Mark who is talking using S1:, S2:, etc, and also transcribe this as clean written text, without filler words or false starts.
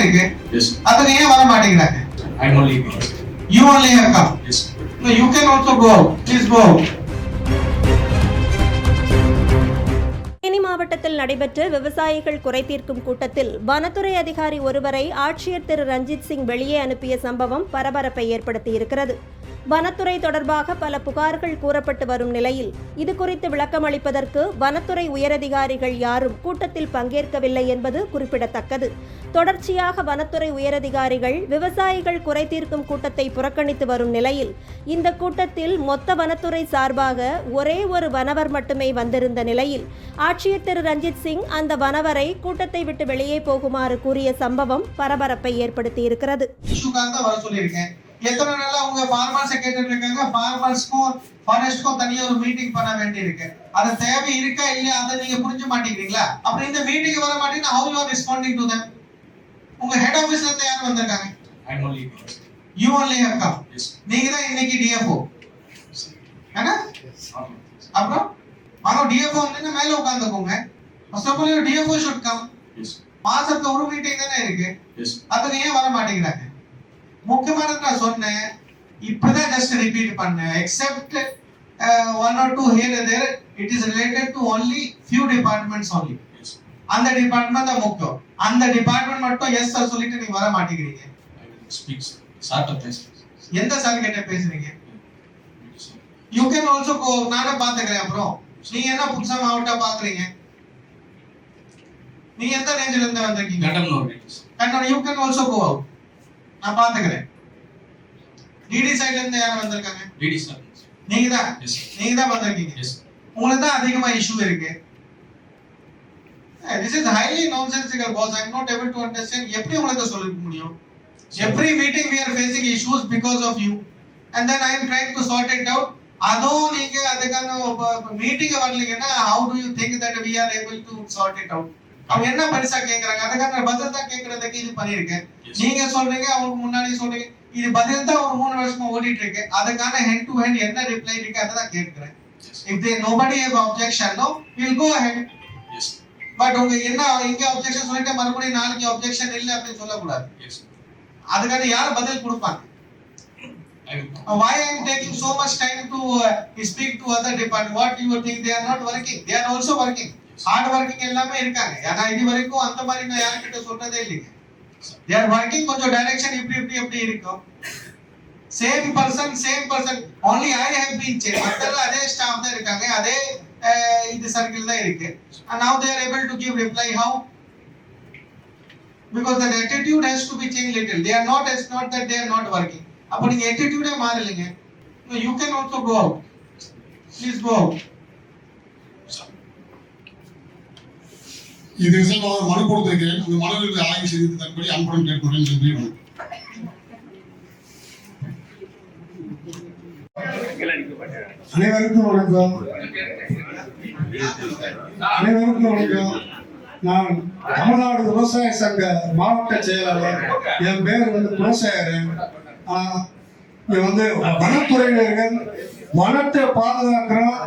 S1: இருக்கு.
S2: Yes.
S1: அதுக்கு ஏன் வர மாட்டேங்கிறாங்க?
S2: I'm only here.
S1: You only have come.
S2: Yes.
S1: No, you can also go out. Please go out.
S3: Theni மாவட்டத்தில் நடைபெற்ற விவசாயிகள் குறைதீர்க்கும் கூட்டத்தில் வனத்துறை அதிகாரி ஒருவரை ஆட்சியர் திரு ரஞ்சித் சிங் வெளியே அனுப்பிய சம்பவம் பரபரப்பை ஏற்படுத்தியிருக்கிறது. வனத்துறை தொடர்பாக பல புகார்கள் கூறப்பட்டு வரும் நிலையில் இது குறித்து விளக்கம் அளிப்பதற்கு வனத்துறை உயரதிகாரிகள் யாரும் கூட்டத்தில் பங்கேற்கவில்லை என்பது குறிப்பிடத்தக்கது. தொடர்ச்சியாக வனத்துறை உயரதிகாரிகள் விவசாயிகள் குறைதீர்க்கும் கூட்டத்தை புறக்கணித்து வரும் நிலையில் இந்த கூட்டத்தில் மொத்த வனத்துறை சார்பாக ஒரே ஒரு வனவர் மட்டுமே வந்திருந்த நிலையில் ஆட்சியர் திரு ரஞ்சித் சிங் அந்த வனவரை கூட்டத்தை விட்டு வெளியே போகுமாறு கூறிய சம்பவம் பரபரப்பை ஏற்படுத்தியிருக்கிறது.
S1: எத்தனை நாளா உங்க ஃபார்மர்ஸ் கேட்டுட்டு இருக்காங்க. ஃபார்மர்ஸ்க்கும் ஃபாரஸ்ட்க்கும் தனியா ஒரு மீட்டிங் பண்ண வேண்டி இருக்கு. அது தேவை இருக்கா இல்லையா அதை நீங்க புரிஞ்சு மாட்டேங்கிறீங்களா? அப்புறம் இந்த மீட்டிங் வர மாட்டீங்கன்னா how you are responding to them? உங்க ஹெட் ஆபீஸ்ல இருந்து யார் வந்திருக்காங்க?
S2: I'm only here.
S1: You only have come.
S2: Yes.
S1: நீங்க தான் இன்னைக்கு டிஎஃப்ஓ. என்ன? அப்புறம் மானோ டிஎஃப்ஓ வந்து மேல உட்கார்ந்துக்கோங்க. First of all DFO should come.
S2: Yes.
S1: மாசத்துக்கு ஒரு மீட்டிங் தானே இருக்கு.
S2: Yes.
S1: அதுக்கு ஏன் வர மாட்டேங்கிறாங்க? முக்கியமானது நான் சொன்னேன், இப்பதான் ஜஸ்ட் ரிப்பீட் பண்ணேன். Except one or two here and there, it is related to only few departments only.
S2: Yes.
S1: அந்த டிபார்ட்மெண்ட் தான் முக்கியம். அந்த டிபார்ட்மெண்ட் மட்டும் எஸ் சார் சொல்லிட்டு நீங்க வர மாட்டேங்கிறீங்க.
S2: I will speak, sir. Start of this.
S1: எந்த சார் கிட்ட பேசுறீங்க? You can also go. நானே பாத்துக்கிறேன். அப்புறம் நீங்க என்ன புதுசா மாவட்டா பாக்குறீங்க? நீங்க எந்த ரேஞ்சில இருந்து வந்திருக்கீங்க?
S2: Katam
S1: You can also go out. நான் பாத்துக்கிறேன். டிடி சைடுல இருந்து யார் வந்திருக்காங்க?
S2: DD sir.
S1: நீங்க தான்.
S2: எஸ்.
S1: நீங்க தான் வந்திருக்கீங்க.
S2: எஸ்.
S1: உங்களுக்கு தான் அதிகமா இஷ்யூ இருக்கு. This is highly nonsensical boss. I am not able to understand. எப்படி உங்களுக்கு சொல்ல முடியும்? Every meeting we are facing issues because of you. And then I am trying to sort it out. அதோ நீங்க அதுக்கான meeting வரலீங்கன்னா how do you think that we are able to sort it out? அவங்க என்ன பெருசா கேக்குறாங்க? அதுக்கான பதில் தான் கேக்குறதுக்கு இது பண்ணிருக்கேன். நீங்க சொல்றீங்க, அவங்களுக்கு முன்னாடி சொல்றீங்க. இது பதில் தான் ஒரு 3 வருஷமா ஓடிட்டு இருக்கு. அதுக்கான ஹெட் டு ஹெட் என்ன ரிப்ளை இருக்கு அதை தான் கேக்குறேன். If they nobody have objection, no, we'll go ahead.
S2: Yes.
S1: But உங்க என்ன இங்க objection சொல்லிட்டு மறுபடியும் நாளைக்கு objection இல்ல அப்படி சொல்லக்கூடாது.
S2: Yes.
S1: அதுக்கான யார் பதில் கொடுப்பாங்க? Why I am taking so much time to speak to other department? What you think they are not working? They are also working. Hard working எல்லாமே இருக்காங்க. ஏன்னா இது வரைக்கும் அந்த மாதிரி நான் யார்கிட்ட சொல்றதே இல்லைங்க. They are working. கொஞ்சம் டைரக்ஷன் இப்படி இருக்கும். Same person. Only I have been changed. மத்தெல்லாம் அதே ஸ்டாஃப் தான் இருக்காங்க. அதே இது சர்க்கிள் தான் இருக்கு. And now they are able to give reply. How? Because the attitude has to be changed little. They are not that they are not working. அப்ப நீங்க attitude மாறலங்க. You can also go out. Please go out.
S4: இது விஷயமாக மனு கொடுத்திருக்கிறேன். அந்த மனுவில் ஆய்வு செய்து தற்படி அன்புடன் கேட்கிறேன். நன்றி.
S5: அனைவருக்கும் வணக்கம். நான் தமிழ்நாடு விவசாய சங்க மாவட்ட செயலாளர். என் பேர் குலசேகரன். இங்க வனத்துறையினர்கள் வனத்தை பாதுகாக்கிறோம்.